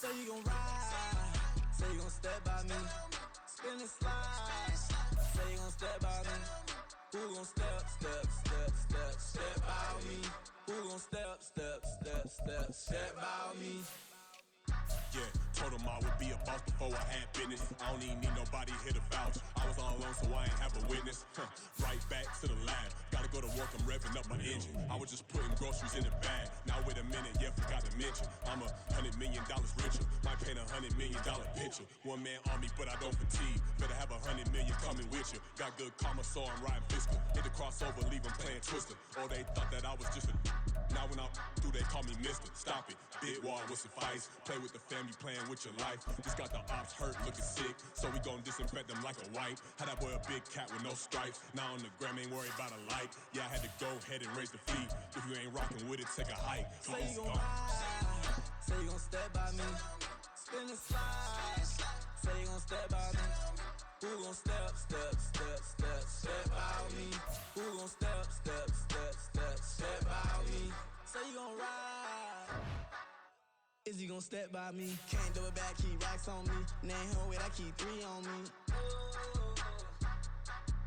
Say you gon' ride, say you gon' step by me. Spin and slide, say you gon' step by me. Who gon' step by me? Who gon' step by me? Yeah, told him I would be a boss before I had business. I don't even need nobody here to vouch. I was all alone, so I ain't have a witness. Right back to the lab. Gotta go to work, I'm revving up my engine. I was just putting groceries in the bag. Now wait a minute, yeah, forgot to mention. I'm $100 million richer. Might paint $100 million picture. One man army, but I don't fatigue. Better have 100 million coming with you. Got good karma, so I'm riding fiscal. Hit the crossover, leave them playing Twister. Oh, they thought that I was just a. Now when I'm through, they call me Mister. Stop it, big wall with some fights. Play with the family, playing with your life. Just got the ops hurt, looking sick. So we gon' disinfect them like a wipe. Had that boy a big cat with no stripes. Now on the gram, ain't worried about a light. Yeah, I had to go ahead and raise the fee. If you ain't rocking with it, take a hike. Say you gon' ride, say you gon' step by me. Spin and slide, say you gon' step by me. Who gon' step by me? Who gon' step by me? Say you gon' ride. Is he gon' step by me? Can't do it back, keep racks on me. Name home with I keep 3 on me.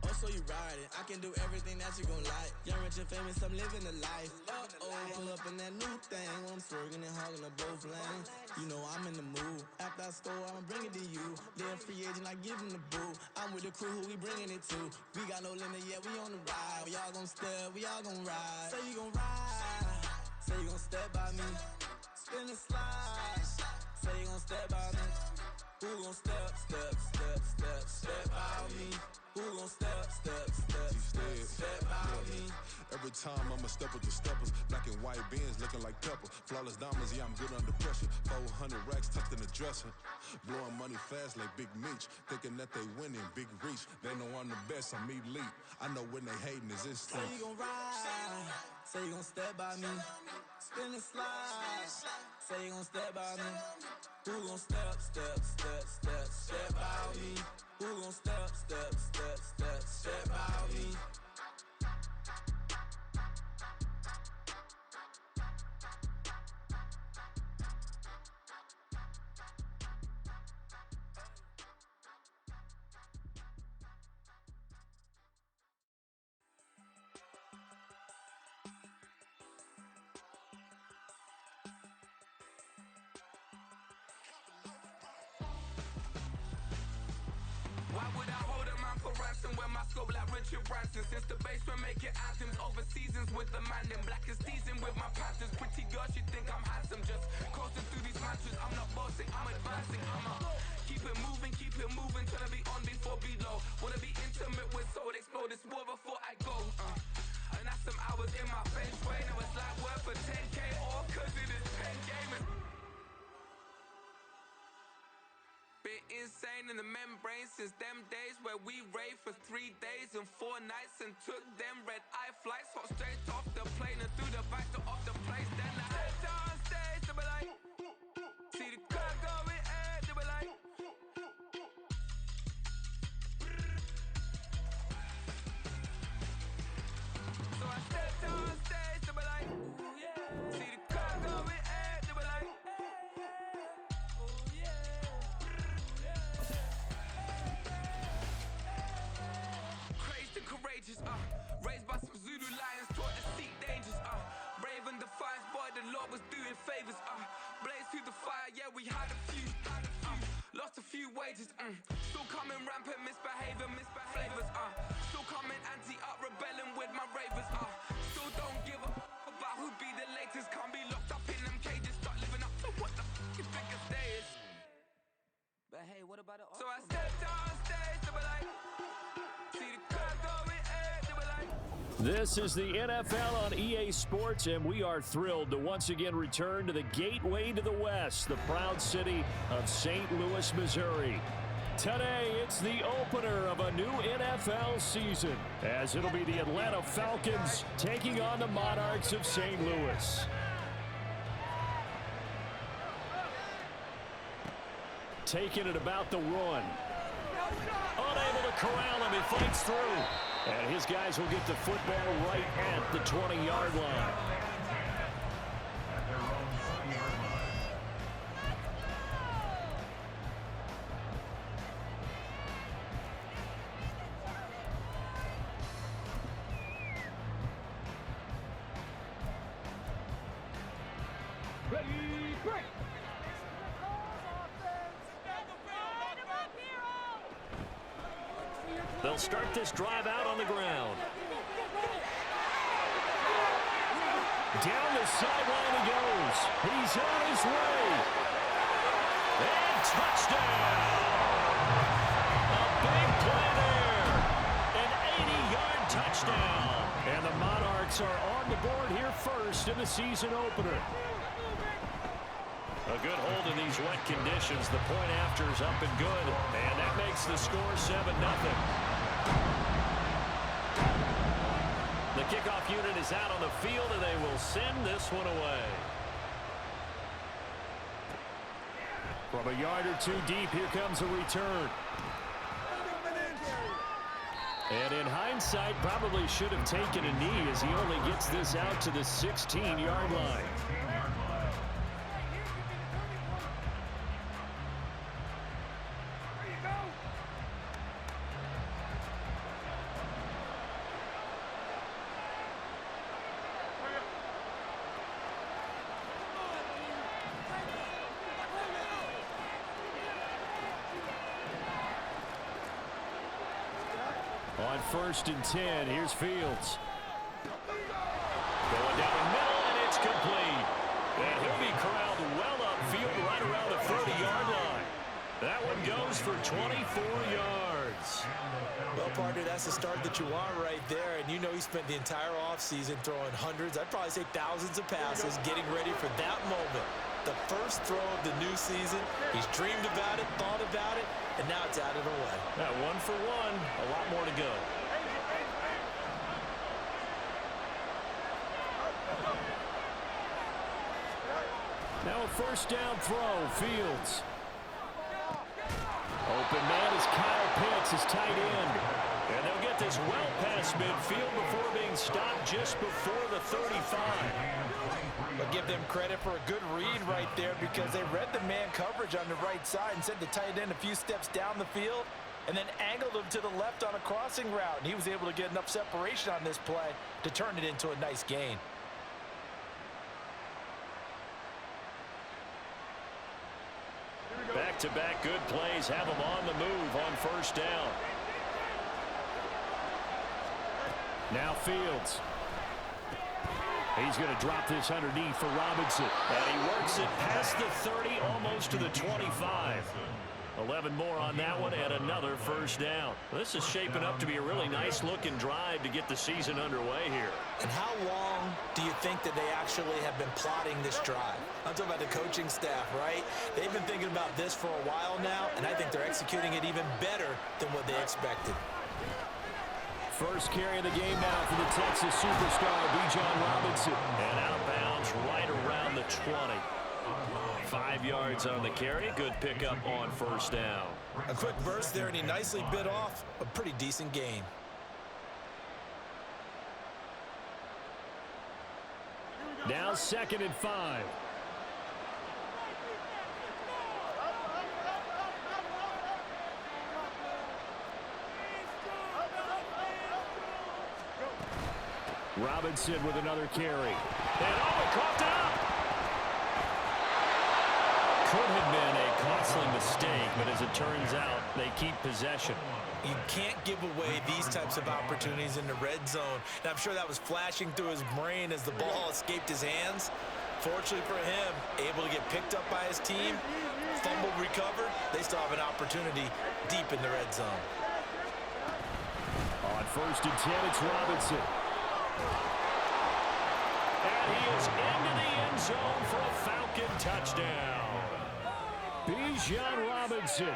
Oh, so you riding? I can do everything that you gon' like. Young, rich, and famous, I'm living the life. Pull up in that new thing when I'm swerving and hogging up both lanes. You know I'm in the mood. After I score, I'ma bring it to you. They're a free agent, I give him the boo. I'm with the crew, who we bringing it to. We got no limit, yeah, we on the ride. We all gon' step, we all gon' ride. Say you gon' ride, say you gon' step by me. Spin and slide, say you gon' step by me. Who gon' step by me? Who gon' step by me? Every time I'ma step with the steppers. Black and white beans looking like pepper. Flawless diamonds, yeah, I'm good under pressure. 400 racks tucked in the dresser. Blowing money fast like Big Meech. Thinking that they winning, big reach. They know I'm the best, I'm elite. I know when they hating is instinct. Say you gon' ride, say you gon' step by me. Spin and slide, say you gon' step by me. Who gon' step by me? Who gon' step by me? Why would I hold a man for ransom when my scope like Richard Branson? Since the basement making anthems over seasons with the man in black is teasing with my panthers. Pretty girl, she think I'm handsome. Just coasting through these mantras. I'm not bossing, I'm advancing. I'ma keep it moving, trying to be on before below. Wanna be intimate with soul, explore this war before I go. And that's some hours in my feng shui. Now it's like worth for 10K all cause it is pen gaming. Been insane in the membrane since them days where we raved for 3 days and 4 nights and took them red eye flights, hot straight off the plane and through the back door of the place. Then I stepped on stage, they were like, see the crowd going ahead, they were like, so I stepped on stage, they were like, ooh, yeah. See the crowd going ahead, they were like, ooh, yeah. Crazed and courageous, raised by some Zulu lions, taught to seek dangers, brave and defiant, boy, the Lord was doing favors, blaze through the fire, yeah, we had a few, lost a few wages, still coming rampant, misbehaving, flavors, still coming anti-up, rebelling with my ravers, still don't give a about who be the latest, can't be locked up in them cages, start living up to what the f you think a day is. But hey, what about it? So I stepped on stage, they were like, see the crowd going ahead, they were like. This is the NFL on EA Sports, and we are thrilled to once again return to the gateway to the West, the proud city of St. Louis, Missouri. Today, it's the opener of a new NFL season, as it'll be the Atlanta Falcons taking on the Monarchs of St. Louis. Taking it about the one. Unable to corral him, he fights through. And his guys will get the football right at the 20-yard line. They'll start this drive out on the ground. Down the sideline he goes. He's on his way. And touchdown. A big play there. An 80-yard touchdown. And the Monarchs are on the board here first in the season opener. A good hold in these wet conditions. The point after is up and good. And that makes the score 7-0. The kickoff unit is out on the field, and they will send this one away. From a yard or two deep, here comes a return. And in hindsight, probably should have taken a knee as he only gets this out to the 16-yard line. On 1st and 10, here's Fields. Going down the middle, and it's complete. And he'll be corralled well upfield right around the 30-yard line. That one goes for 24 yards. Well, partner, that's the start that you want right there. And you know he spent the entire offseason throwing hundreds, I'd probably say thousands of passes, getting ready for that moment. The first throw of the new season. He's dreamed about it, thought about it, and now it's out of the way. That 1 for 1, a lot more to go. Now a first down throw, Fields. Open man is Kyle Pitts, his tight end. And they'll get this well past midfield before being stopped just before the 35. But give them credit for a good read right there because they read the man coverage on the right side and sent the tight end a few steps down the field and then angled him to the left on a crossing route. And he was able to get enough separation on this play to turn it into a nice gain. Back-to-back good plays have them on the move on first down. Now Fields. He's going to drop this underneath for Robinson. And he works it past the 30, almost to the 25. 11 more on that one and another first down. This is shaping up to be a really nice-looking drive to get the season underway here. And how long do you think that they actually have been plotting this drive? I'm talking about the coaching staff, right? They've been thinking about this for a while now, and I think they're executing it even better than what they expected. First carry of the game now for the Texas superstar, Bijan Robinson. And out of bounds right around the 20. 5 yards on the carry. Good pickup on first down. A quick burst there, and he nicely bit off a pretty decent gain. Now 2nd and 5. Robinson with another carry. And coughed up. Could have been a costly mistake, but as it turns out, they keep possession. You can't give away these types of opportunities in the red zone. And I'm sure that was flashing through his brain as the ball escaped his hands. Fortunately for him, able to get picked up by his team, fumble recovered, they still have an opportunity deep in the red zone. On 1st and 10, it's Robinson. And he is into the end zone for a Falcon touchdown. Bijan Robinson,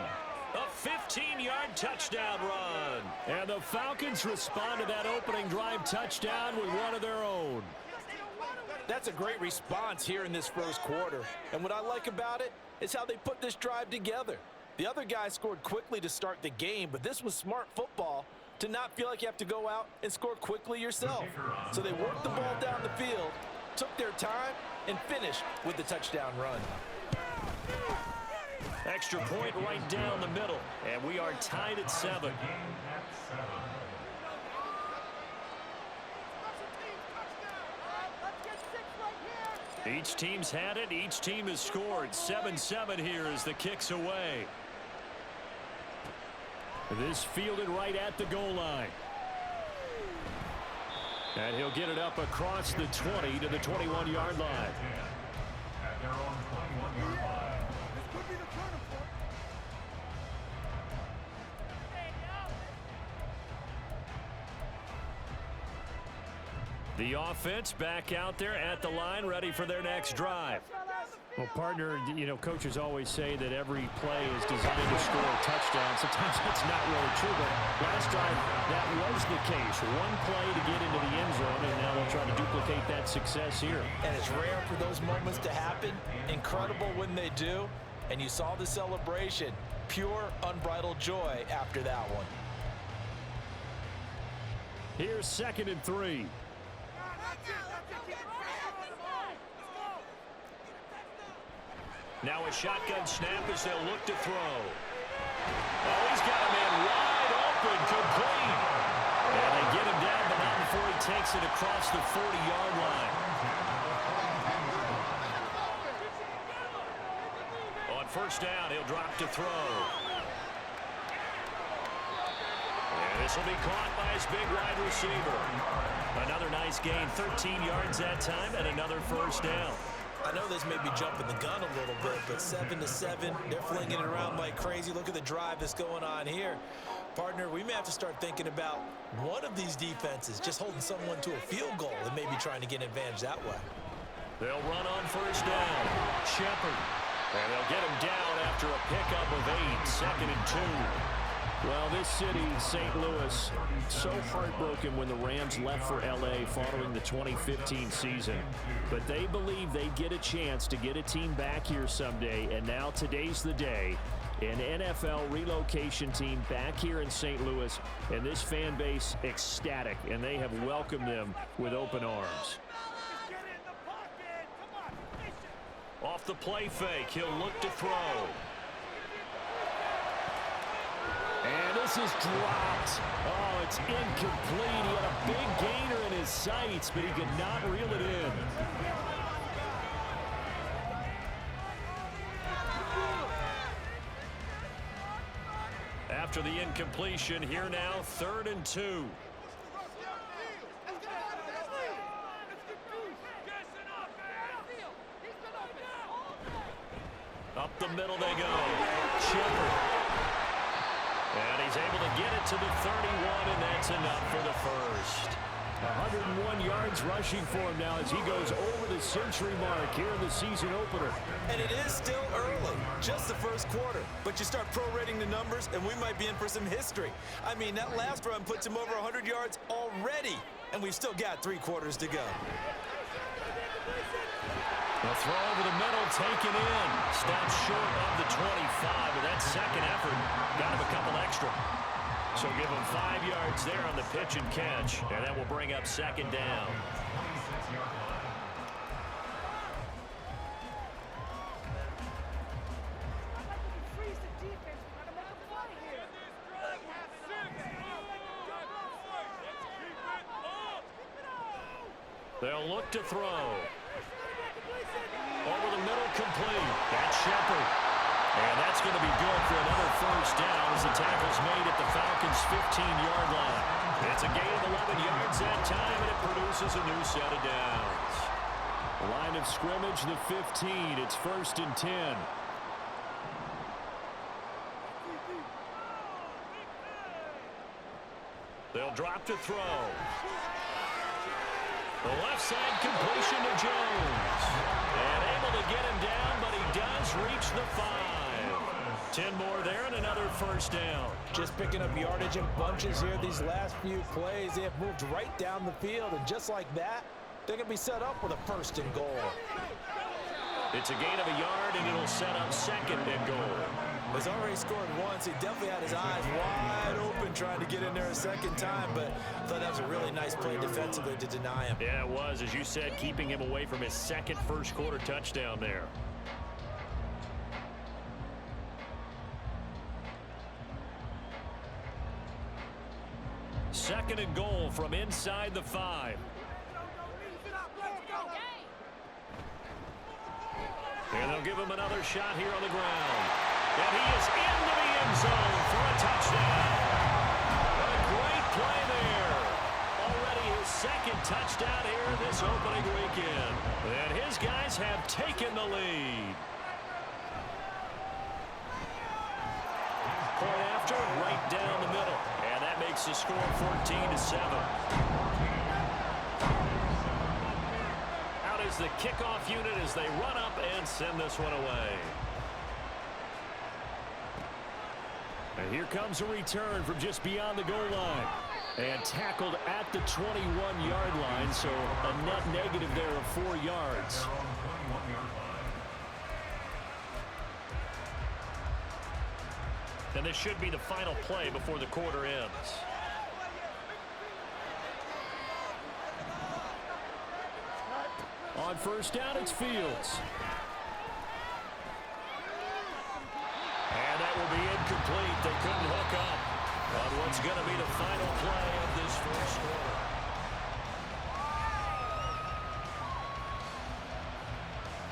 a 15-yard touchdown run. And the Falcons respond to that opening drive touchdown with one of their own. That's a great response here in this first quarter. And what I like about it is how they put this drive together. The other guy scored quickly to start the game, but this was smart football to not feel like you have to go out and score quickly yourself. So they worked the ball down the field, took their time, and finished with the touchdown run. Extra point right down the middle, and we are tied at 7. Each team's had it. Each team has scored. 7-7 here as the kick's away. This fielded right at the goal line. And he'll get it up across the 20 to the 21-yard line. The offense back out there at the line, ready for their next drive. Well, partner, you know, coaches always say that every play is designed to score a touchdown. Sometimes that's not really true, but last drive, that was the case. One play to get into the end zone, and now they'll try to duplicate that success here. And it's rare for those moments to happen. Incredible when they do. And you saw the celebration. Pure, unbridled joy after that one. Here's 2nd and 3. Now a shotgun snap as they'll look to throw. Oh, he's got a man wide open, complete. And they get him down, but not before he takes it across the 40-yard line. On first down, he'll drop to throw. And this will be caught by his big wide receiver. Another nice gain, 13 yards that time, and another first down. I know this may be jumping the gun a little bit, but 7-7, they're flinging it around like crazy. Look at the drive that's going on here. Partner, we may have to start thinking about one of these defenses just holding someone to a field goal and maybe trying to get an advantage that way. They'll run on first down. Shepard. And they'll get him down after a pickup of 8, 2nd and 2. Well, this city, St. Louis, so heartbroken when the Rams left for L.A. following the 2015 season. But they believe they get a chance to get a team back here someday, and now today's the day. An NFL relocation team back here in St. Louis, and this fan base ecstatic, and they have welcomed them with open arms. Off the play fake, he'll look to throw. And this is dropped. Oh, it's incomplete. He had a big gainer in his sights, but he could not reel it in. After the incompletion, here now, 3rd and 2. Up the middle they go. Shepard. And he's able to get it to the 31, and that's enough for the first. 101 yards rushing for him now as he goes over the century mark here in the season opener. And it is still early, just the first quarter. But you start prorating the numbers, and we might be in for some history. I mean, that last run puts him over 100 yards already, and we've still got 3 quarters to go. The throw over the middle, taken in. Stops short of the 25, but that second effort got him a couple extra. So give him 5 yards there on the pitch and catch, and that will bring up 2nd down. They'll look to throw. Over the middle, complete. That's Shepard. And that's going to be good for another first down as the tackle's made at the Falcons' 15-yard line. It's a gain of 11 yards that time, and it produces a new set of downs. Line of scrimmage, the 15. It's 1st and 10. They'll drop to throw. The left side completion to Jones. And able to get him down, but he does reach the 5. 10 more there and another first down. Just picking up yardage in bunches here these last few plays. They have moved right down the field, and just like that, they're going to be set up with a 1st and goal. It's a gain of a yard, and it'll set up 2nd and goal. He's already scored once. He definitely had his eyes wide open trying to get in there a second time, but I thought that was a really nice play defensively to deny him. Yeah, it was. As you said, keeping him away from his second first-quarter touchdown there. Second and goal from inside the 5. give him another shot here on the ground. And he is into the end zone for a touchdown. A great play there. Already his second touchdown here this opening weekend. And his guys have taken the lead. Point after, right down the middle. And that makes the score 14-7. Out is the kickoff unit as they run up and send this one away. And here comes a return from just beyond the goal line. And tackled at the 21-yard line, so a net negative there of 4 yards. And this should be the final play before the quarter ends. On first down, it's Fields. And that will be incomplete. They couldn't hook up on what's going to be the final play of this first quarter.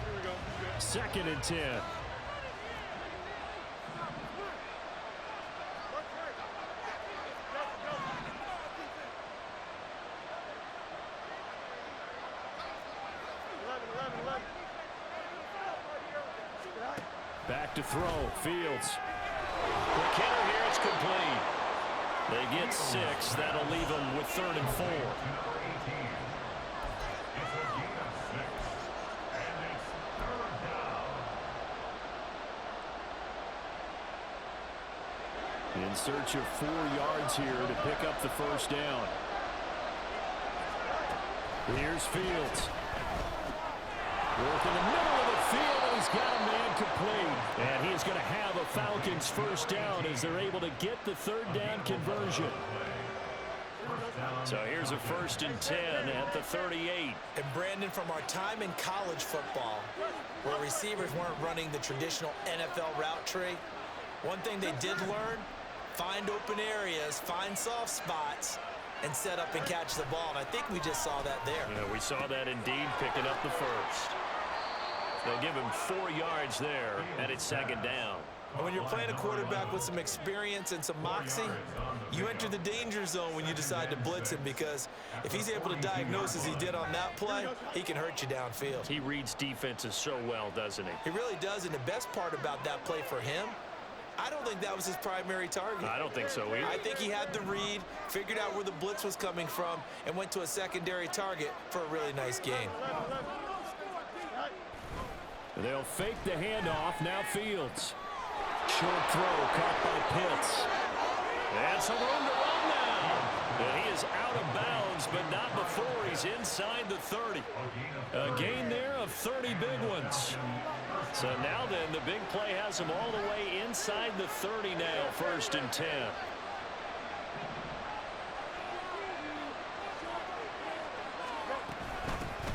Here we go. 2nd and 10. Back to throw. Fields. McKinnon here. It's complete. They get 6. That'll leave them with 3rd and 4. In search of 4 yards here to pick up the first down. Here's Fields. Work in the middle of the field, and he's got a man complete. And he is going to have a Falcons first down as they're able to get the 3rd down conversion. So here's a 1st and 10 at the 38. And Brandon, from our time in college football, where receivers weren't running the traditional NFL route tree, one thing they did learn, find open areas, find soft spots, and set up and catch the ball. And I think we just saw that there. Yeah, we saw that indeed, picking up the first. They'll give him 4 yards there, and it's 2nd down. And when you're playing a quarterback with some experience and some moxie, you enter the danger zone when you decide to blitz him, because if he's able to diagnose as he did on that play, he can hurt you downfield. He reads defenses so well, doesn't he? He really does, and the best part about that play for him, I don't think that was his primary target. I don't think so either. I think he had the read, figured out where the blitz was coming from, and went to a secondary target for a really nice gain. They'll fake the handoff. Now Fields. Short throw caught by Pitts. And some room to run now. And he is out of bounds, but not before he's inside the 30. A gain there of 30 big ones. So now then, the big play has him all the way inside the 30 now, 1st and 10.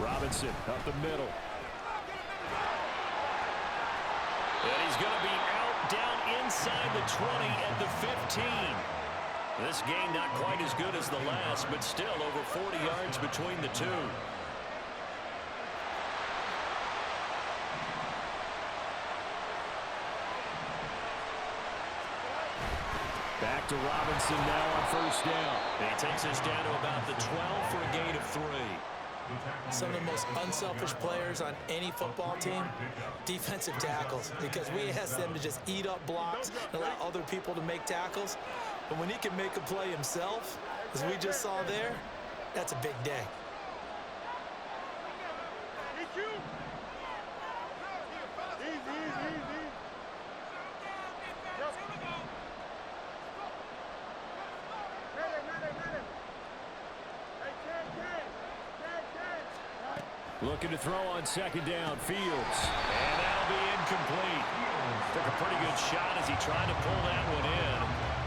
Robinson up the middle. And he's going to be out down inside the 20 at the 15. This gain not quite as good as the last, but still over 40 yards between the two. Back to Robinson now on first down. And he takes us down to about the 12 for a gain of 3. Some of the most unselfish players on any football team, defensive tackles, because we ask them to just eat up blocks and allow other people to make tackles. But when he can make a play himself, as we just saw there, that's a big day. Looking to throw on 2nd down, Fields. And that'll be incomplete. Took a pretty good shot as he tried to pull that one in.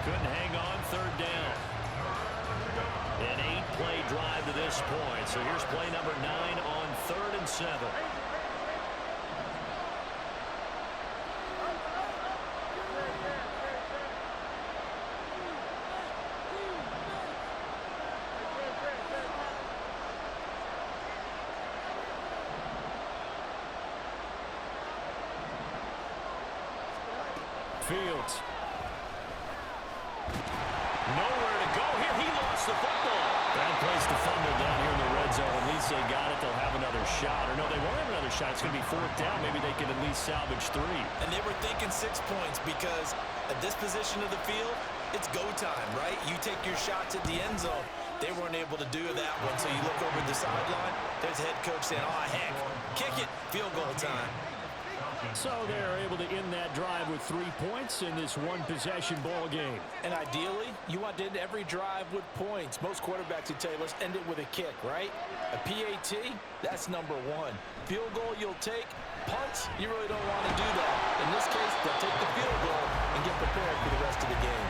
Couldn't hang on 3rd down. An 8-play drive to this point. So here's play number 9 on 3rd and 7. Fields. Nowhere to go here. He lost the football. Bad place to fumble down here in the red zone. At least they got it. They'll have another shot. Or no, they won't have another shot. It's going to be 4th down. Maybe they can at least salvage 3. And they were thinking 6 points because at this position of the field, it's go time, right? You take your shots at the end zone. They weren't able to do that one. So you look over the sideline. There's the head coach saying, oh, heck, kick it. Field goal time. So they're able to end that drive with 3 points in this one-possession ball game. And ideally, you want to end every drive with points. Most quarterbacks would tell you, let's end it with a kick, right? A PAT, that's number 1. Field goal you'll take. Punts, you really don't want to do that. In this case, they'll take the field goal and get prepared for the rest of the game.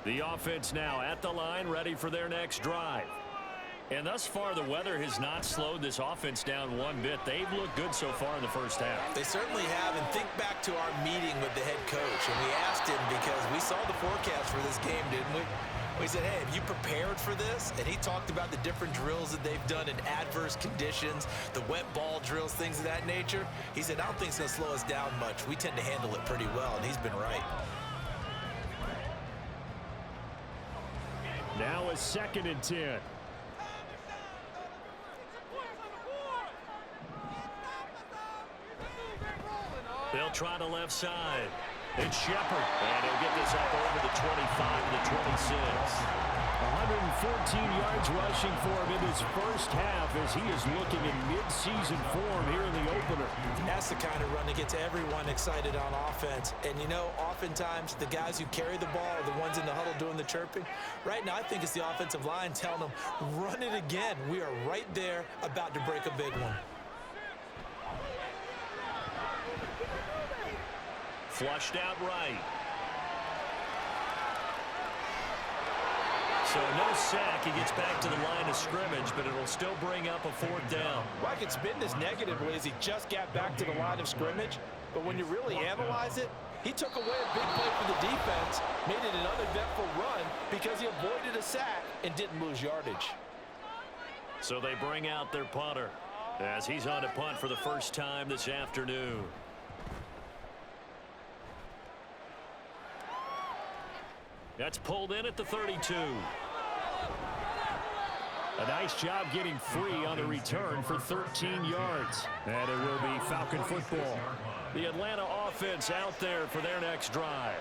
The offense now at the line, ready for their next drive. And thus far, the weather has not slowed this offense down one bit. They've looked good so far in the first half. They certainly have. And think back to our meeting with the head coach. And we asked him because we saw the forecast for this game, didn't we? We said, hey, have you prepared for this? And he talked about the different drills that they've done in adverse conditions, the wet ball drills, things of that nature. He said, I don't think it's going to slow us down much. We tend to handle it pretty well, and he's been right. Now a 2nd and 10. They'll try the left side. It's Shepard. And he'll get this up over the 25 to the 26. 114 yards rushing for him in his first half as he is looking in mid-season form here in the opener. That's the kind of run that gets everyone excited on offense. And, you know, oftentimes the guys who carry the ball are the ones in the huddle doing the chirping. Right now, I think it's the offensive line telling them, run it again. We are right there about to break a big one. Flushed out right. So no sack. He gets back to the line of scrimmage, but it'll still bring up a 4th down. Well, I could spin this negatively as he just got back to the line of scrimmage. But when you really analyze it, he took away a big play for the defense, made it an uneventful run because he avoided a sack and didn't lose yardage. So they bring out their punter as he's on to punt for the first time this afternoon. That's pulled in at the 32. A nice job getting free on the return for 13 yards. And it will be Falcon football. The Atlanta offense out there for their next drive.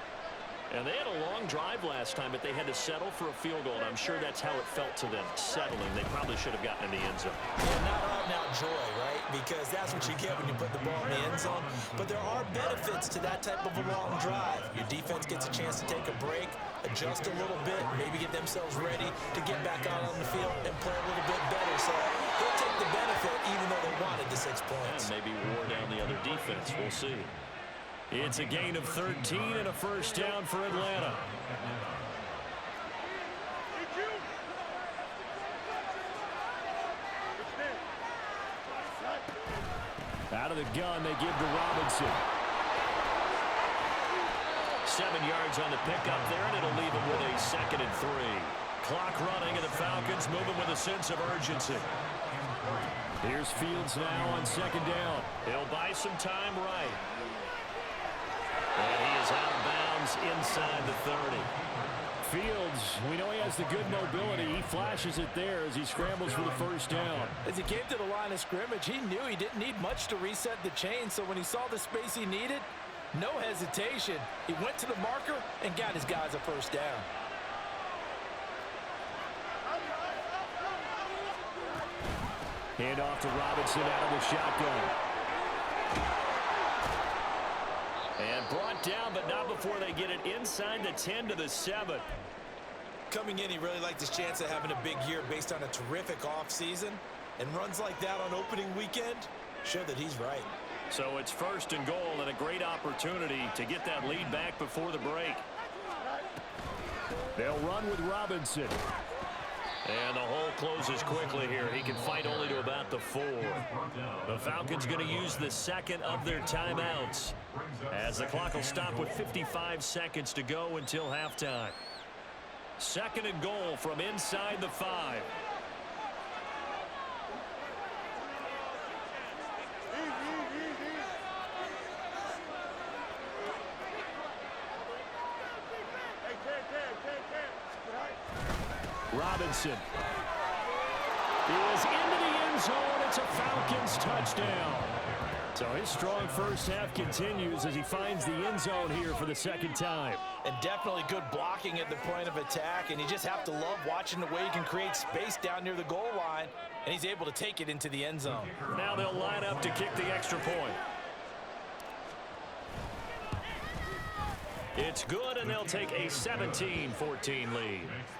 And they had a long drive last time, but they had to settle for a field goal. And I'm sure that's how it felt to them, settling. They probably should have gotten in the end zone. Yeah, not out-and-out joy, right? Because that's what you get when you put the ball in the end zone. But there are benefits to that type of a long drive. Your defense gets a chance to take a break, adjust a little bit, maybe get themselves ready to get back out on the field and play a little bit better. So they'll take the benefit even though they wanted the 6 points. And maybe wore down the other defense. We'll see. It's a gain of 13 and a first down for Atlanta. Out of the gun, they give to Robinson. 7 yards on the pickup there, and it'll leave him with a 2nd and 3. Clock running, and the Falcons moving with a sense of urgency. Here's Fields now on 2nd down. He'll buy some time right. And he is out of bounds inside the 30. Fields, we know he has the good mobility. He flashes it there as he scrambles for the first down. As he came to the line of scrimmage, he knew he didn't need much to reset the chain. So when he saw the space he needed, no hesitation. He went to the marker and got his guys a first down. Hand off to Robinson out of the shotgun. And brought down, but not before they get it inside the 10 to the 7. Coming in, he really liked his chance of having a big year based on a terrific offseason. And runs like that on opening weekend show that he's right. So it's 1st and goal and a great opportunity to get that lead back before the break. They'll run with Robinson. And the hole closes quickly here. He can fight only to about the 4. The Falcons going to use the 2nd of their timeouts as the clock will stop with 55 seconds to go until halftime. 2nd and goal from inside the 5. Robinson is into the end zone. It's a Falcons touchdown. So his strong first half continues as he finds the end zone here for the second time. And definitely good blocking at the point of attack, and you just have to love watching the way he can create space down near the goal line, and he's able to take it into the end zone. Now they'll line up to kick the extra point. It's good, and they'll take a 17-14 lead. Makes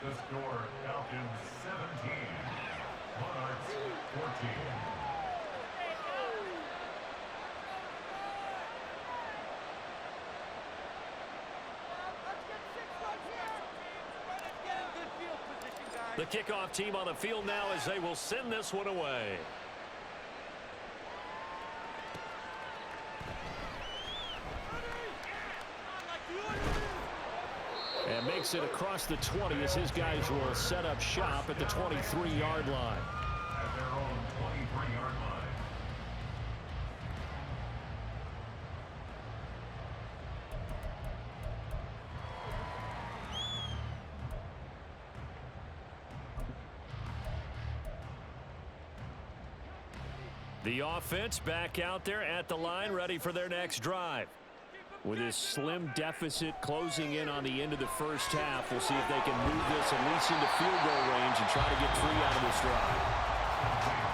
the score Falcons 17, Monarchs 14. The kickoff team on the field now as they will send this one away. And makes it across the 20 as his guys will set up shop at the 23-yard line. At their own 23-yard line. The offense back out there at the line, ready for their next drive. With this slim deficit closing in on the end of the first half, we'll see if they can move this at least into field goal range and try to get 3 out of this drive.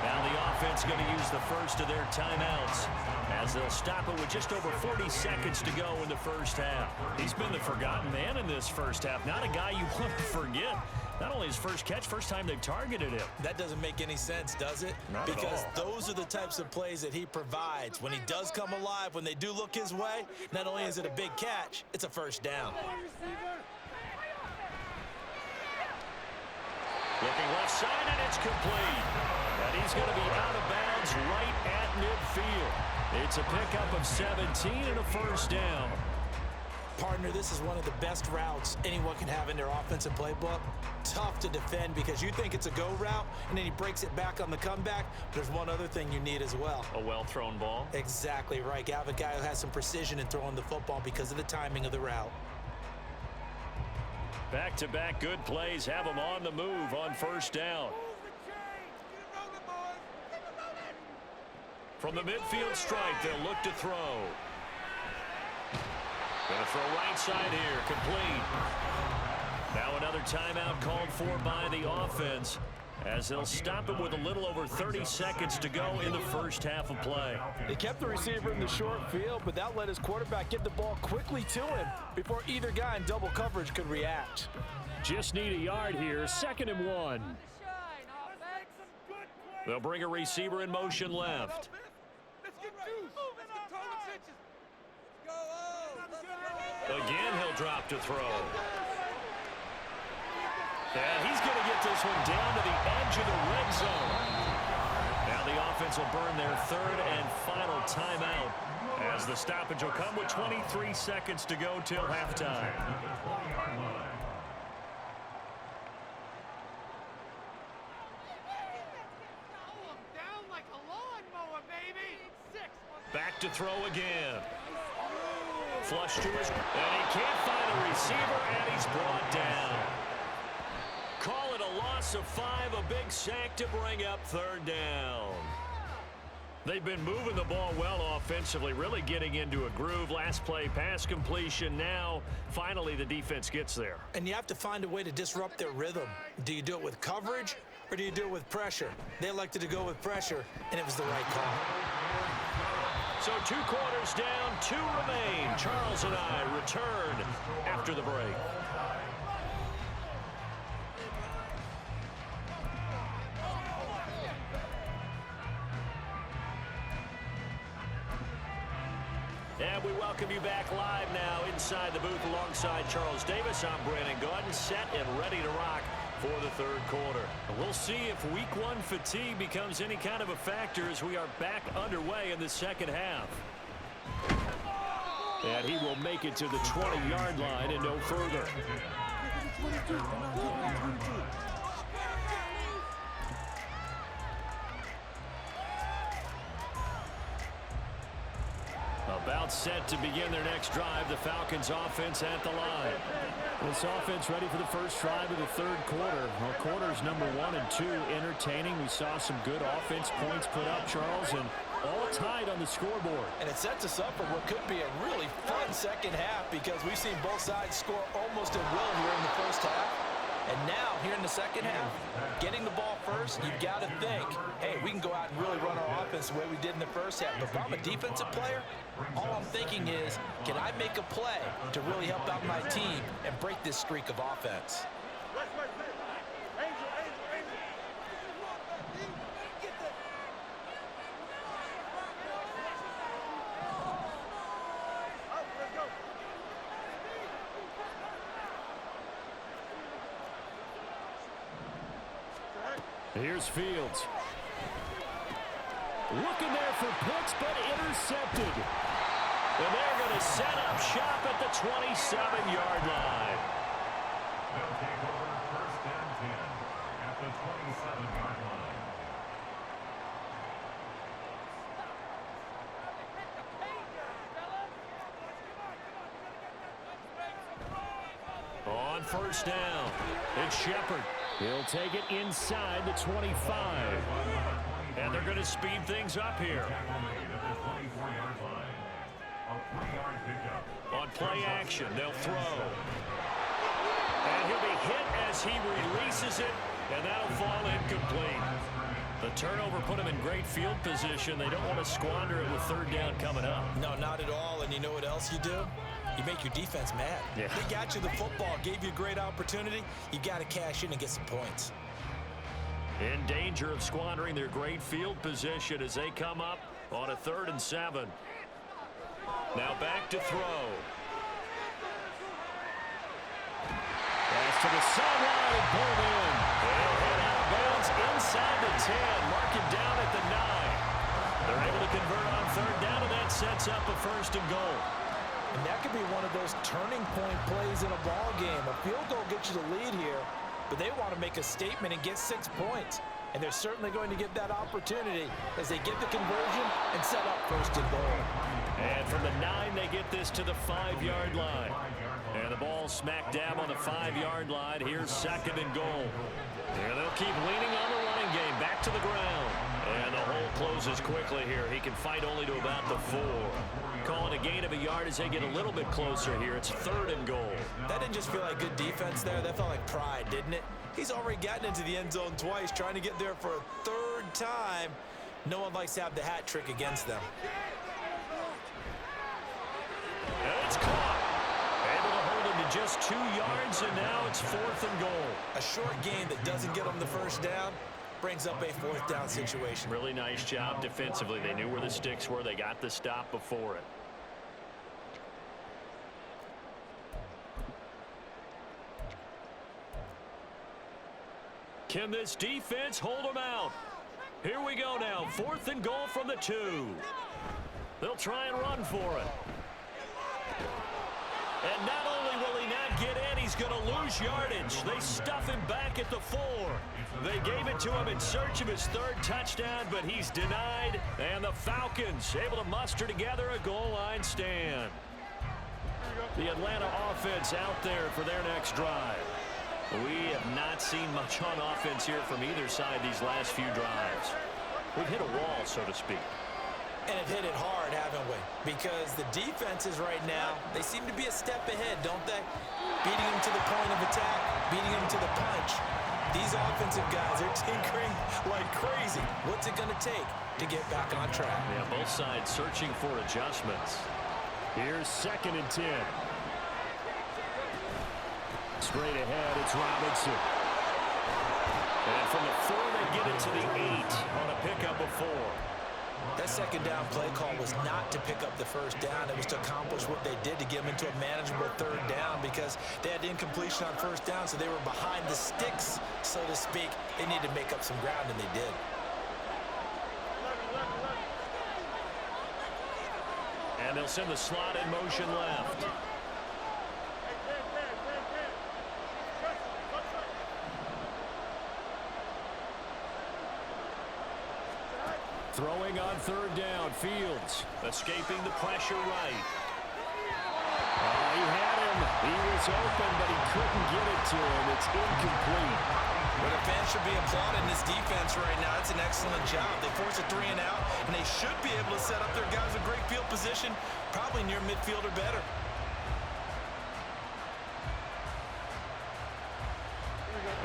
Now the offense going to use the first of their timeouts as they'll stop it with just over 40 seconds to go in the first half. He's been the forgotten man in this first half. Not a guy you want to forget. Not only his first catch, first time they've targeted him. That doesn't make any sense, does it? Not at because all. those are the types of plays that he provides. When he does come alive, when they do look his way, not only is it a big catch, it's a first down. Looking left side, and it's complete. And he's going to be out of bounds right at midfield. It's a pickup of 17 and a first down. Partner, this is one of the best routes anyone can have in their offensive playbook. Tough to defend because you think it's a go route, and then he breaks it back on the comeback. There's one other thing you need as well. A well-thrown ball. Exactly right. You have a guy who has some precision in throwing the football because of the timing of the route. Back-to-back good plays have him on the move on first down. From the midfield stripe, they'll look to throw. Going to throw right side here, complete. Now another timeout called for by the offense as they'll stop it with a little over 30 seconds to go in the first half of play. They kept the receiver in the short field, but that let his quarterback get the ball quickly to him before either guy in double coverage could react. Just need a yard here, 2nd and 1. They'll bring a receiver in motion left. Again, he'll drop to throw. And he's going to get this one down to the edge of the red zone. Now the offense will burn their 3rd and final timeout as the stoppage will come with 23 seconds to go till halftime. Back to throw again. Flush to his, and he can't find a receiver, and he's brought down. Call it a loss of 5, a big sack to bring up 3rd down. They've been moving the ball well offensively, really getting into a groove. Last play, pass completion. Now, finally, the defense gets there. And you have to find a way to disrupt their rhythm. Do you do it with coverage, or do you do it with pressure? They elected to go with pressure, and it was the right call. So 2 quarters down, 2 remain. Charles and I return after the break. And we welcome you back live now inside the booth alongside Charles Davis. I'm Brandon Gordon, set and ready to rock for the 3rd quarter. We'll see if week 1 fatigue becomes any kind of a factor as we are back underway in the second half. And he will make it to the 20-yard line and no further. About set to begin their next drive. The Falcons offense at the line. This offense ready for the first drive of the third quarter. Well, quarters number 1 and 2 entertaining. We saw some good offense points put up, Charles, and all tied on the scoreboard. And it sets us up for what could be a really fun second half because we've seen both sides score almost at will here in the first half. And now, here in the second half, getting the ball first, you've got to think, hey, we can go out and really run our offense the way we did in the first half. But if I'm a defensive player, all I'm thinking is, can I make a play to really help out my team and break this streak of offense? Here's Fields. Looking there for Pitts, but intercepted. And they're going to set up shop at the 27-yard line. They'll take over first and 10 at the 27-yard line. On first down, it's Shepard. He'll take it inside the 25. And they're going to speed things up here. On play action, they'll throw. And he'll be hit as he releases it, and that'll fall incomplete. The turnover put him in great field position. They don't want to squander it with third down coming up. No, not at all. And you know what else you do? You make your defense mad. Yeah. They got you the football, gave you a great opportunity. You got to cash in and get some points. In danger of squandering their great field position as they come up on a 3rd and 7. Now back to throw. Pass to the sideline and pulled in. They'll head out of bounds inside the 10. Mark him down at the 9. They're able to convert on third down, and that sets up a 1st and goal. And that could be one of those turning point plays in a ball game. A field goal gets you the lead here, but they want to make a statement and get 6 points. And they're certainly going to get that opportunity as they get the conversion and set up 1st and goal. And from the 9, they get this to the 5-yard line. And the ball smack dab on the 5-yard line. Here's 2nd and goal. And they'll keep leaning on the running game. Back to the ground. And the hole closes quickly here. He can fight only to about the 4. Calling a gain of a yard as they get a little bit closer here. It's 3rd and goal. That didn't just feel like good defense there. That felt like pride, didn't it? He's already gotten into the end zone twice, trying to get there for a 3rd time. No one likes to have the hat trick against them. And it's caught. Able to hold him to just 2 yards, and now it's 4th and goal. A short gain that doesn't get them the 1st down brings up a 4th down situation. Really nice job defensively. They knew where the sticks were. They got the stop before it. Can this defense hold them out? Here we go now. 4th and goal from the 2. They'll try and run for it. And not only will he not get in, he's going to lose yardage. They stuff him back at the 4. They gave it to him in search of his 3rd touchdown, but he's denied. And the Falcons able to muster together a goal line stand. The Atlanta offense out there for their next drive. We have not seen much on offense here from either side these last few drives. We've hit a wall, so to speak. And have hit it hard, haven't we? Because the defenses right now, they seem to be a step ahead, don't they? Beating them to the point of attack, beating them to the punch. These offensive guys are tinkering like crazy. What's it going to take to get back on track? Yeah, both sides searching for adjustments. Here's 2nd and 10. Straight ahead, it's Robinson. And from the 4, they get it to the 8 on a pickup of 4. That 2nd down play call was not to pick up the 1st down. It was to accomplish what they did to get them into a manageable 3rd down because they had incompletion on 1st down, so they were behind the sticks, so to speak. They needed to make up some ground, and they did. And they'll send the slot in motion left. Throwing on third down, Fields. Escaping the pressure right. Oh, he had him. He was open, but he couldn't get it to him. It's incomplete. But the fans should be applauding this defense right now. It's an excellent job. They force a 3 and out, and they should be able to set up their guys with great field position, probably near midfield or better.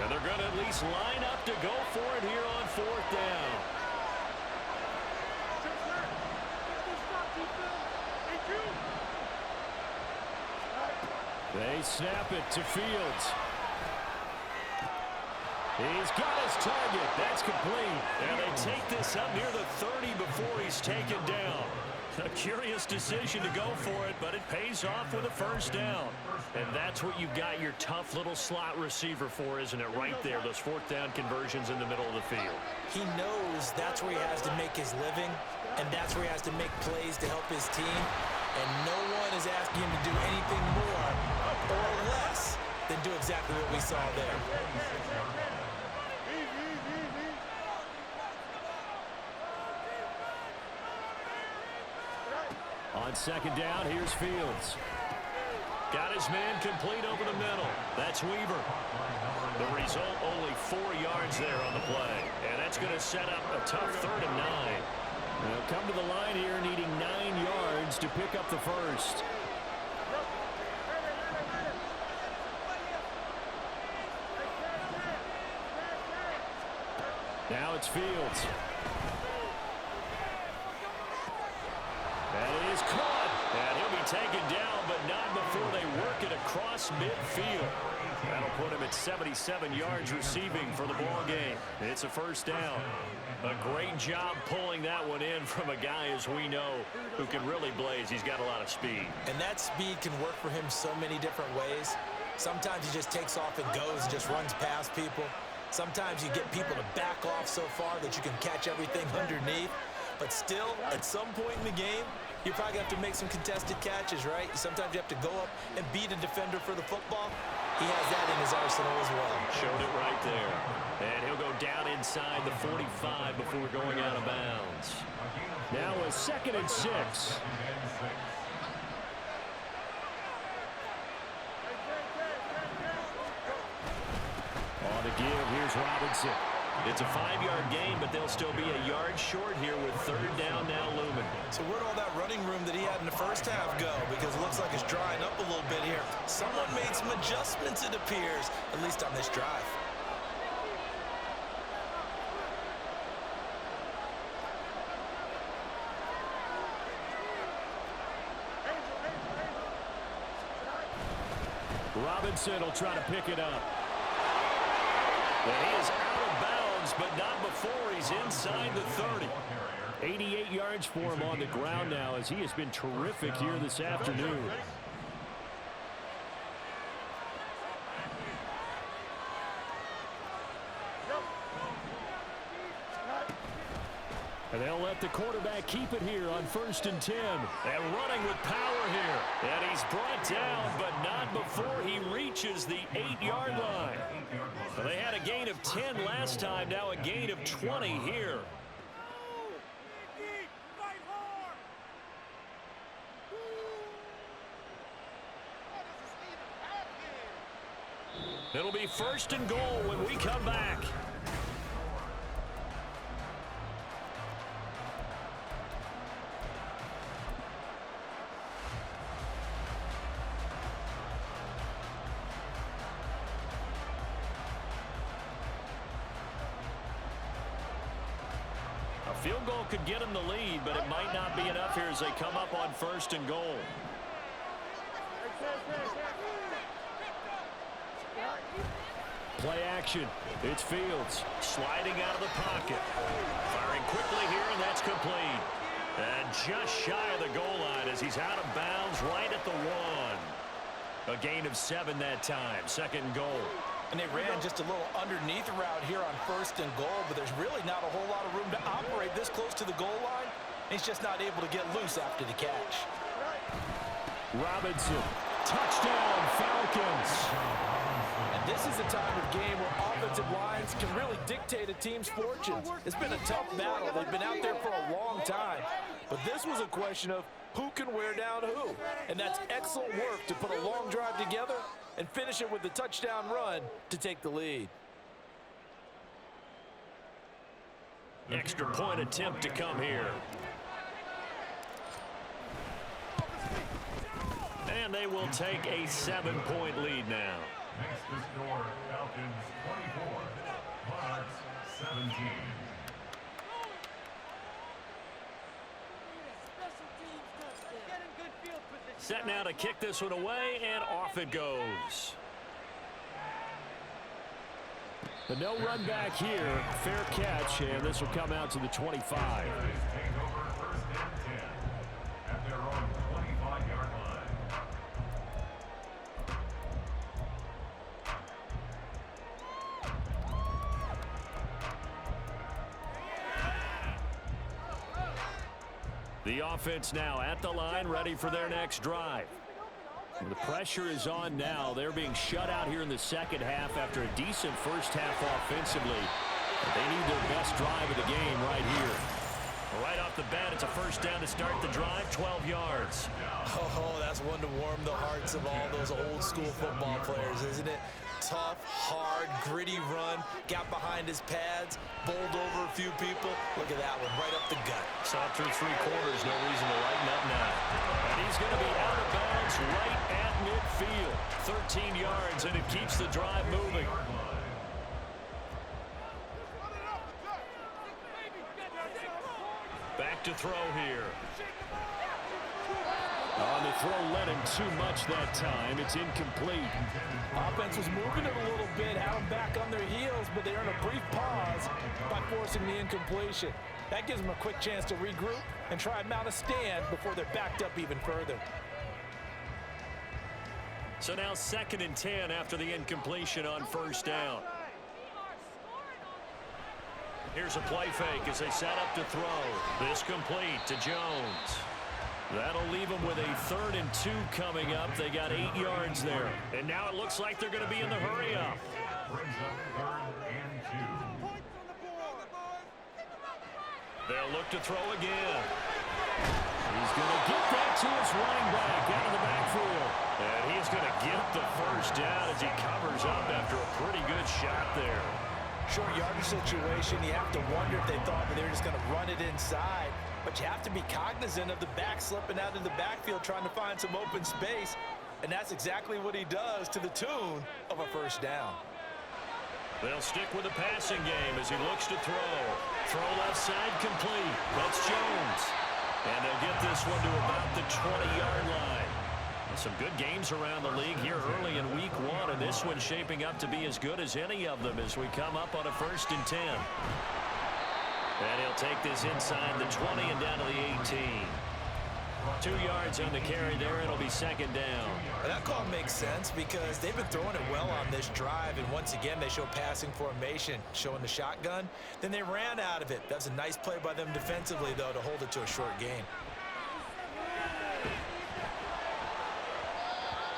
And they're going to at least line up to go for it here on fourth down. They snap it to Fields. He's got his target. That's complete. And they take this up near the 30 before he's taken down. A curious decision to go for it, but it pays off with a first down. And that's what you've got your tough little slot receiver for, isn't it? Right there, those fourth down conversions in the middle of the field. He knows that's where he has to make his living, and that's where he has to make plays to help his team. And no one is asking him to do anything more or less than do exactly what we saw there. On second down, here's Fields. Got his man complete over the middle. That's Weaver. The result, only 4 yards there on the play. And that's going to set up a tough 3rd and 9. They'll come to the line here needing 9 yards to pick up the first. Now it's Fields. And it is caught. And he'll be taken down, but not before they work it across midfield. That'll put him at 77 yards receiving for the ball game. It's a first down. A great job pulling that one in from a guy, as we know, who can really blaze. He's got a lot of speed. And that speed can work for him so many different ways. Sometimes he just takes off and goes and just runs past people. Sometimes you get people to back off so far that you can catch everything underneath. But still, at some point in the game, you probably have to make some contested catches, right? Sometimes you have to go up and beat a defender for the football. He has that in his arsenal as well. Showed it right there. And he'll go down inside the 45 before going out of bounds. Now a 2nd and 6. On the give, here's Robinson. It's a 5-yard gain, but they'll still be a yard short here with 3rd down now looming. So where'd all that running room that he had in the first half go? Because it looks like it's drying up a little bit here. Someone made some adjustments, it appears, at least on this drive. Robinson will try to pick it up. And he is out of bounds, but not before he's inside the 30. 88 yards for him on the ground now, as he has been terrific here this afternoon. And they'll let the quarterback keep it here on 1st and 10. And running with power here. And he's brought down, but not before he reaches the 8-yard line. Well, they had a gain of 10 last time, now a gain of 20 here. It'll be 1st and goal when we come back. Field goal could get him the lead, but it might not be enough here as they come up on 1st and goal. Play action. It's Fields sliding out of the pocket. Firing quickly here, and that's complete. And just shy of the goal line as he's out of bounds right at the 1. A gain of 7 that time. 2nd and goal. And they ran just a little underneath route here on 1st and goal, but there's really not a whole lot of room to operate this close to the goal line. He's just not able to get loose after the catch. Robinson, touchdown Falcons. And this is the time of game where offensive lines can really dictate a team's fortunes. It's been a tough battle. They've been out there for a long time. But this was a question of who can wear down who. And that's excellent work to put a long drive together and finish it with the touchdown run to take the lead. Extra point attempt to come here. And they will take a 7-point lead now. Next to score, Falcons 24, Monarchs 17. Set now to kick this one away, and off it goes. The no run back here, fair catch, and this will come out to the 25. Take over first and 10 at their own 25-yard line. The offense now at the line, ready for their next drive. The pressure is on now. They're being shut out here in the second half after a decent first half offensively. They need their best drive of the game right here. Right off the bat, it's a first down to start the drive, 12 yards. Oh, that's one to warm the hearts of all those old school football players, isn't it? Tough, hard, gritty run, got behind his pads, bowled over a few people. Look at that one, right up the gut. Saw through three quarters, no reason to lighten up now. And he's going to be out of bounds right at midfield. 13 yards, and it keeps the drive moving. Back to throw here. On the throw, led him too much that time. It's incomplete. Offense was moving it a little bit, had them back on their heels, but they earned a brief pause by forcing the incompletion. That gives them a quick chance to regroup and try and mount a stand before they're backed up even further. So now 2nd and 10 after the incompletion on first down. Here's a play fake as they set up to throw. This complete to Jones. That'll leave them with a 3rd and 2 coming up. They got 8 yards there. And now it looks like they're going to be in the hurry up. Brings up 3rd and 2. They'll look to throw again. He's going to get that to his running back out of the backfield. And he's going to get the first down as he covers up after a pretty good shot there. Short yardage situation, you have to wonder if they thought that they were just going to run it inside. But you have to be cognizant of the back slipping out of the backfield trying to find some open space. And that's exactly what he does to the tune of a first down. They'll stick with the passing game as he looks to throw. Throw left side complete. That's Jones. And they'll get this one to about the 20-yard line. Some good games around the league here early in week 1, and this one's shaping up to be as good as any of them as we come up on a 1st and 10. And he'll take this inside the 20 and down to the 18. 2 yards on the carry there. It'll be 2nd down. Well, that call makes sense because they've been throwing it well on this drive, and once again they show passing formation, showing the shotgun. Then they ran out of it. That's a nice play by them defensively, though, to hold it to a short gain.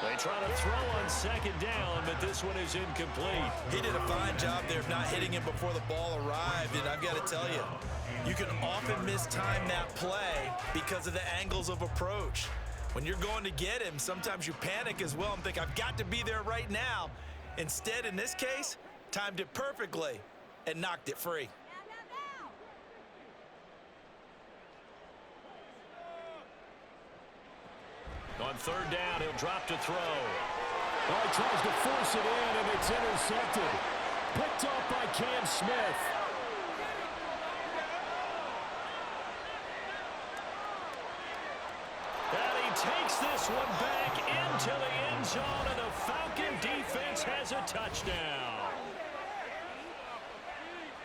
They try to throw on 2nd down, but this one is incomplete. He did a fine job there of not hitting him before the ball arrived, and I've got to tell you, you can often mistime that play because of the angles of approach. When you're going to get him, sometimes you panic as well and think, I've got to be there right now. Instead, in this case, timed it perfectly and knocked it free. On 3rd down, he'll drop to throw. Well, he tries to force it in, and it's intercepted. Picked off by Cam Smith. And he takes this one back into the end zone, and the Falcon defense has a touchdown.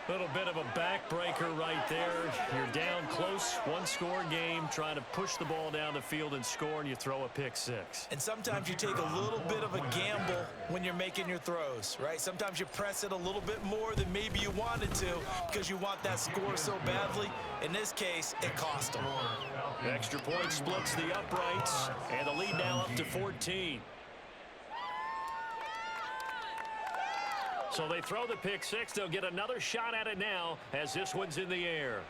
Little bit of a backbreaker right there. You're down close, 1-score game, trying to push the ball down the field and score, and you throw a pick 6. And sometimes you take a little bit of a gamble when you're making your throws, right? Sometimes you press it a little bit more than maybe you wanted to because you want that score so badly. In this case, it cost them. Extra point splits the uprights, and the lead now up to 14. So they throw the pick six. They'll get another shot at it now as this one's in the air.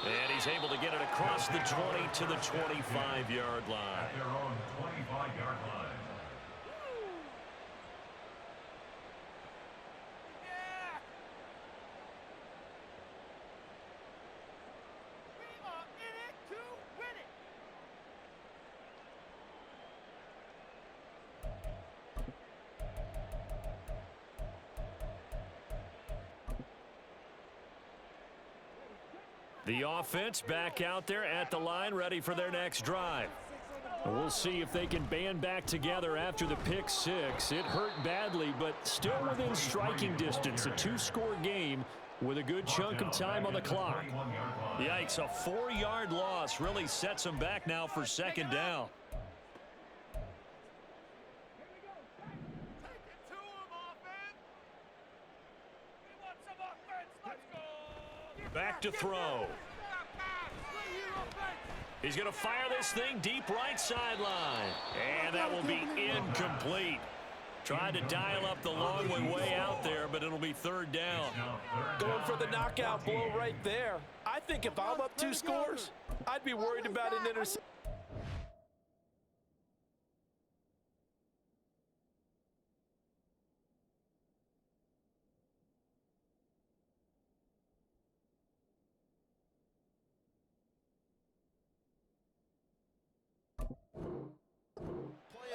And he's able to get it across the 20 to the 25-yard line. At their own 25-yard line. The offense back out there at the line, ready for their next drive. We'll see if they can band back together after the pick six. It hurt badly, but still within striking distance. A two-score game with a good chunk of time on the clock. Yikes, a 4-yard loss really sets them back now for second down. Back to throw. He's going to fire this thing deep right sideline. And that will be incomplete. Tried to dial up the long one way out there, but it'll be third down. Going for the knockout blow right there. I think if I'm up 2 scores, I'd be worried about an interception.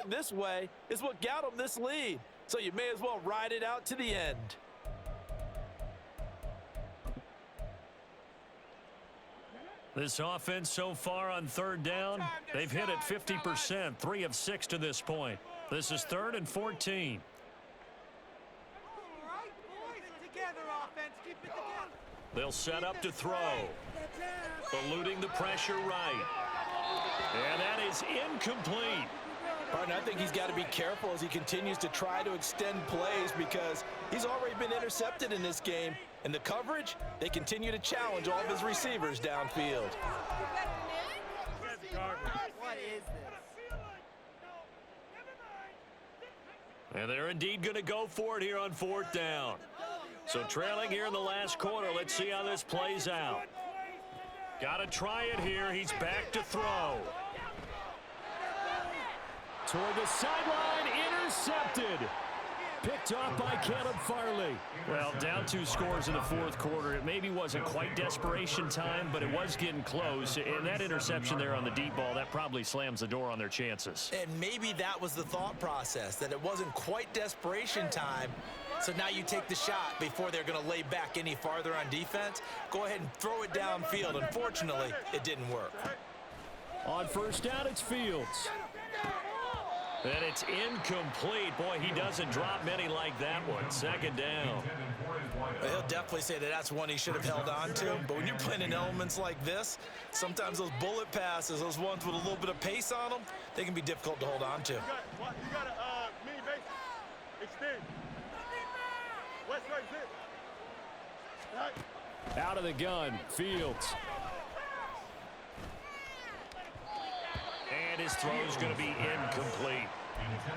This way is what got them this lead, so you may as well ride it out to the end. This offense so far on third down, they've hit it 50%, 3 of 6 to this point. This is 3rd and 14. They'll set up to throw. Eluding the pressure right. And that is incomplete. Martin, I think he's got to be careful as he continues to try to extend plays because he's already been intercepted in this game. And the coverage, they continue to challenge all of his receivers downfield. What is this? And they're indeed going to go for it here on 4th down. So trailing here in the last quarter. Let's see how this plays out. Got to try it here. He's back to throw. Toward the sideline, intercepted. Picked off by Caleb Farley. Well, down 2 scores in the 4th quarter. It maybe wasn't quite desperation time, but it was getting close. And that interception there on the deep ball, that probably slams the door on their chances. And maybe that was the thought process, that it wasn't quite desperation time. So now you take the shot before they're going to lay back any farther on defense. Go ahead and throw it downfield. Unfortunately, it didn't work. On 1st down, it's Fields. And it's incomplete. Boy, he doesn't drop many like that one. 2nd down. Well, he'll definitely say that that's one he should have held on to. But when you're playing in elements like this, sometimes those bullet passes, those ones with a little bit of pace on them, they can be difficult to hold on to. You got a mini base. Extend. West right, zip. Out of the gun, Fields. And his throw is going to be incomplete.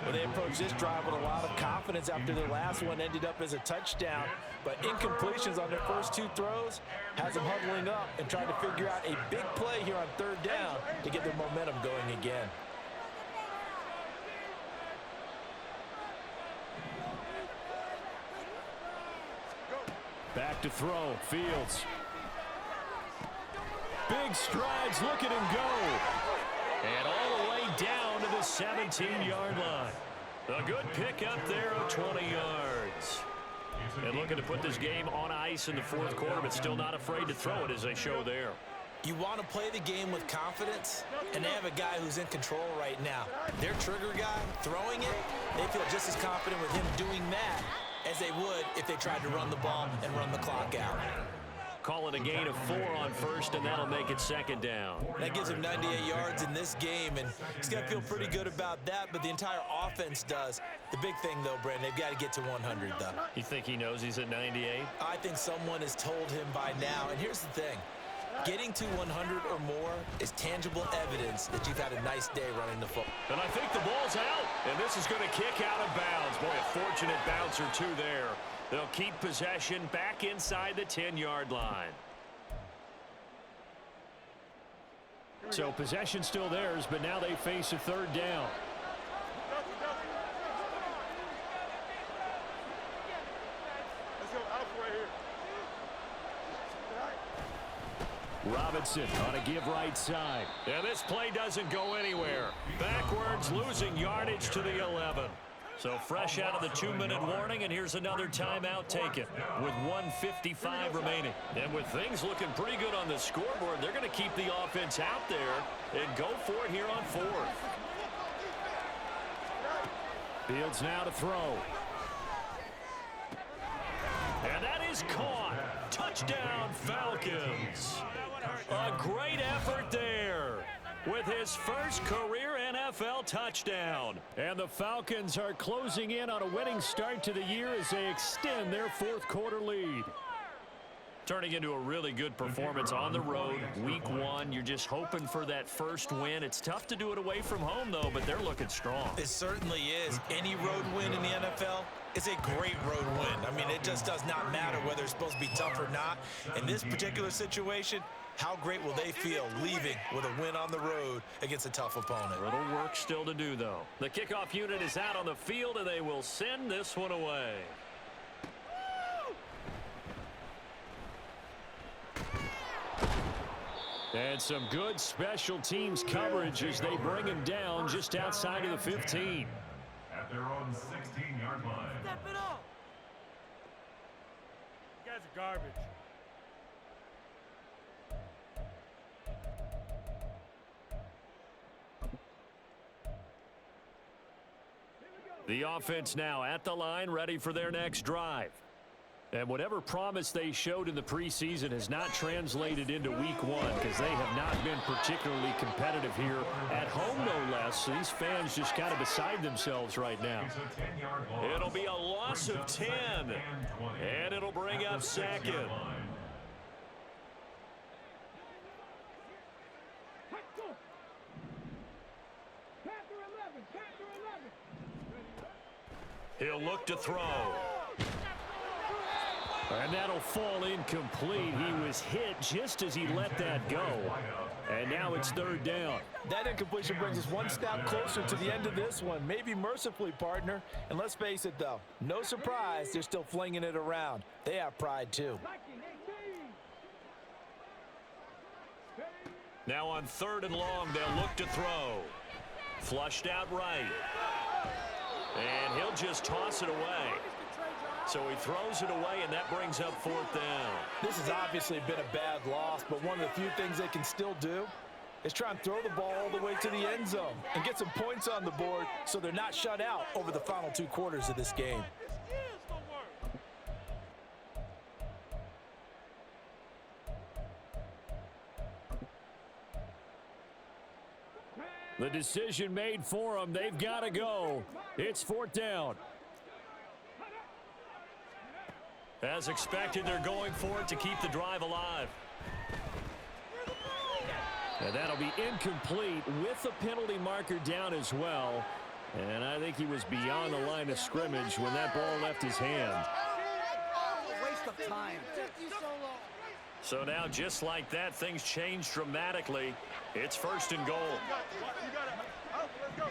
Well, they approached this drive with a lot of confidence after their last one ended up as a touchdown. But incompletions on their first 2 throws has them huddling up and trying to figure out a big play here on 3rd down to get their momentum going again. Back to throw, Fields. Big strides, look at him go. And all the way down to the 17-yard line. A good pickup there of 20 yards. And looking to put this game on ice in the 4th quarter, but still not afraid to throw it as they show there. You want to play the game with confidence, and they have a guy who's in control right now. Their trigger guy throwing it, they feel just as confident with him doing that as they would if they tried to run the ball and run the clock out. Call it a gain of 4 on 1st, and that'll make it 2nd down. That gives him 98 yards in this game, and he's got to feel pretty good about that, but the entire offense does. The big thing, though, Brandon, they've got to get to 100, though. You think he knows he's at 98? I think someone has told him by now, and here's the thing. Getting to 100 or more is tangible evidence that you've had a nice day running the football. And I think the ball's out, and this is going to kick out of bounds. Boy, a fortunate bounce or two there. They'll keep possession back inside the 10-yard line. So possession still theirs, but now they face a third down. Let's go out right here. Robinson on a give right side. And this play doesn't go anywhere. Backwards, losing yardage to the 11. So fresh out of the 2-minute warning, and here's another timeout taken with 1:55 remaining. And with things looking pretty good on the scoreboard, they're going to keep the offense out there and go for it here on 4th. Fields now to throw. And that is caught. Touchdown, Falcons. A great effort there with his first career NFL touchdown. And the Falcons are closing in on a winning start to the year as they extend their 4th quarter lead. Turning into a really good performance on the road. Week 1, you're just hoping for that first win. It's tough to do it away from home, though, but they're looking strong. It certainly is. Any road win in the NFL is a great road win. I mean, it just does not matter whether it's supposed to be tough or not. In this particular situation, how great will they feel leaving with a win on the road against a tough opponent? A little work still to do, though. The kickoff unit is out on the field, and they will send this one away. And some good special teams coverage as they bring him down just outside of the 15. At their own 16-yard line. Step it up. You guys are garbage. The offense now at the line, ready for their next drive. And whatever promise they showed in the preseason has not translated into week 1 because they have not been particularly competitive here at home, no less. So these fans just kind of beside themselves right now. It'll be a loss of 10, and it'll bring up 2nd. He'll look to throw. And that'll fall incomplete. He was hit just as he let that go. And now it's 3rd down. That incompletion brings us one step closer to the end of this one. Maybe mercifully, partner. And let's face it, though. No surprise, they're still flinging it around. They have pride, too. Now on 3rd and long, they'll look to throw. Flushed out right. And he'll just toss it away. So he throws it away, and that brings up 4th down. This has obviously been a bad loss, but one of the few things they can still do is try and throw the ball all the way to the end zone and get some points on the board so they're not shut out over the final 2 quarters of this game. The decision made for them. They've got to go. It's 4th down. As expected, they're going for it to keep the drive alive. And that'll be incomplete with the penalty marker down as well. And I think he was beyond the line of scrimmage when that ball left his hand. Waste of time. So now, just like that, things change dramatically. It's 1st and goal. You got it. Out. Let's go.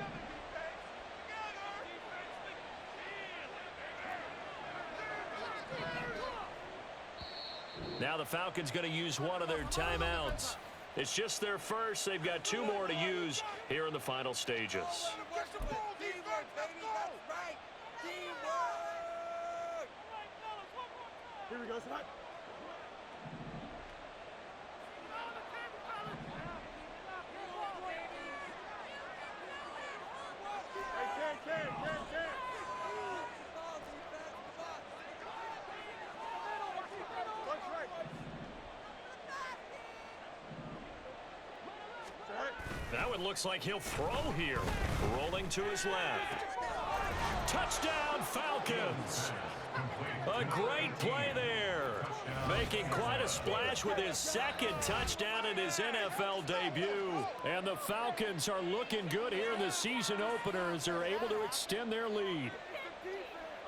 Now the Falcons going to use one of their timeouts. It's just their first. They've got 2 more to use here in the final stages. Here we go, son. Hey, Ken. Now it looks like he'll throw here. Rolling to his left. Touchdown, Falcons. A great play there. making quite a splash with his second touchdown in his NFL debut. And the Falcons are looking good here in the season opener as they're able to extend their lead.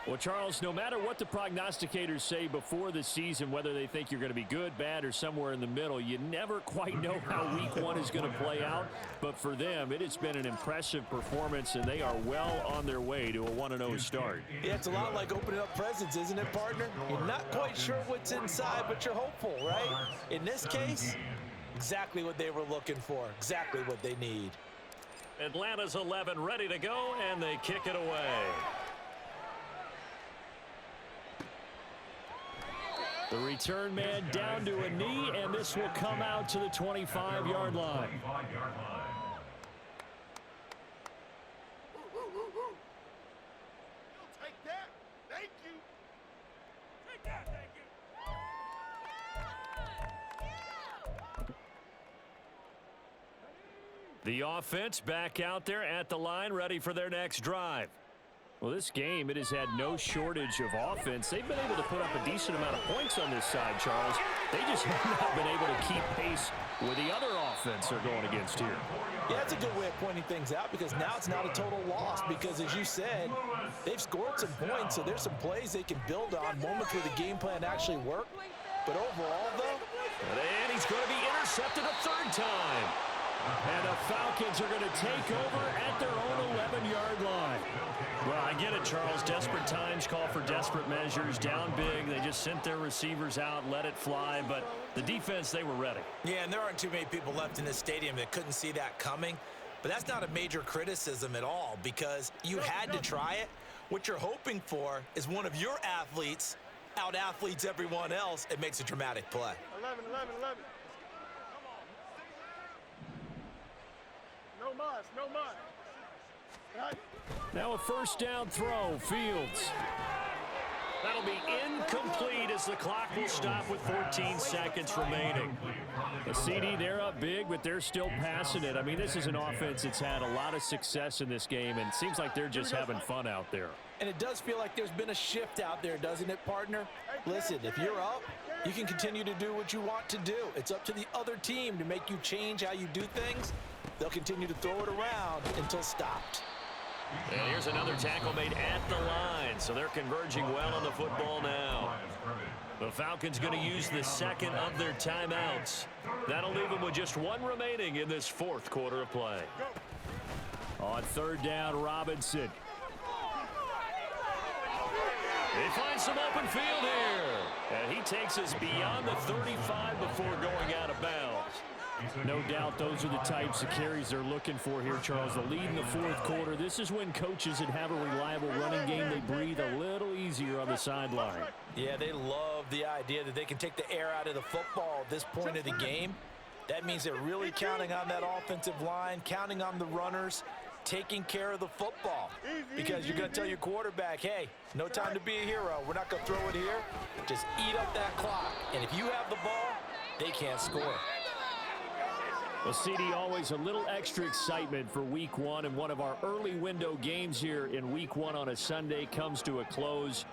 Well, Charles, no matter what the prognosticators say before the season, whether they think you're going to be good, bad, or somewhere in the middle, you never quite know how week one is going to play out. But for them, it has been an impressive performance, and they are well on their way to a 1-0 start. Yeah, it's a lot like opening up presents, isn't it, partner? You're not quite sure what's inside, but you're hopeful, right? In this case, exactly what they were looking for, exactly what they need. Atlanta's 11 ready to go, and they kick it away. The return man down to a knee, and this will come out to the 25-yard line. Take that. Thank you. Take that. Thank you. The offense back out there at the line, ready for their next drive. Well, this game, it has had no shortage of offense. They've been able to put up a decent amount of points on this side, Charles. They just have not been able to keep pace with the other offense they're going against here. Yeah, that's a good way of pointing things out because now it's not a total loss because, as you said, they've scored some points, so there's some plays they can build on, moments where the game plan actually worked. But overall, though, and he's going to be intercepted a third time. And the Falcons are going to take over at their own 11-yard line. Well, I get it, Charles. Desperate times call for desperate measures. Down big. They just sent their receivers out, let it fly. But the defense, they were ready. Yeah, and there aren't too many people left in this stadium that couldn't see that coming. But that's not a major criticism at all because you had to try it. What you're hoping for is one of your athletes out-athletes everyone else. It makes a dramatic play. 11. No mas. Right. Now a first down throw, Fields. That'll be incomplete as the clock will stop with 14 seconds remaining. The CD, they're up big, but they're still passing it. I mean, this is an offense that's had a lot of success in this game, and it seems like they're just having fun out there. And it does feel like there's been a shift out there, doesn't it, partner? Listen, if you're up, you can continue to do what you want to do. It's up to the other team to make you change how you do things. They'll continue to throw it around until stopped. And here's another tackle made at the line, so they're converging well on the football now. The Falcons going to use the second of their timeouts. That'll leave them with just one remaining in this fourth quarter of play. On third down, Robinson. They find some open field here. And he takes us beyond the 35 before going out of bounds. No doubt those are the types of carries they're looking for here, Charles. The lead in the fourth quarter. This is when coaches that have a reliable running game, they breathe a little easier on the sideline. Yeah, they love the idea that they can take the air out of the football at this point of the game. That means they're really counting on that offensive line, counting on the runners, taking care of the football. Because you're going to tell your quarterback, hey, no time to be a hero. We're not going to throw it here. Just eat up that clock. And if you have the ball, they can't score. Well, CD, always a little extra excitement for week one, and one of our early window games here in week one on a Sunday comes to a close.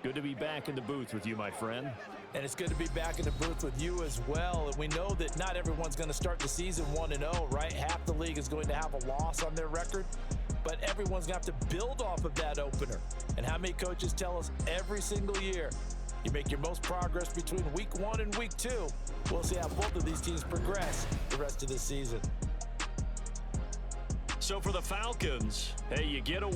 Good to be back in the booth with you, my friend. And it's good to be back in the booth with you as well. And we know that not everyone's going to start the season 1-0, right? Half the league is going to have a loss on their record, but everyone's going to have to build off of that opener. And how many coaches tell us every single year, you make your most progress between week one and week two. We'll see how both of these teams progress the rest of this season. So for the Falcons, hey, you get a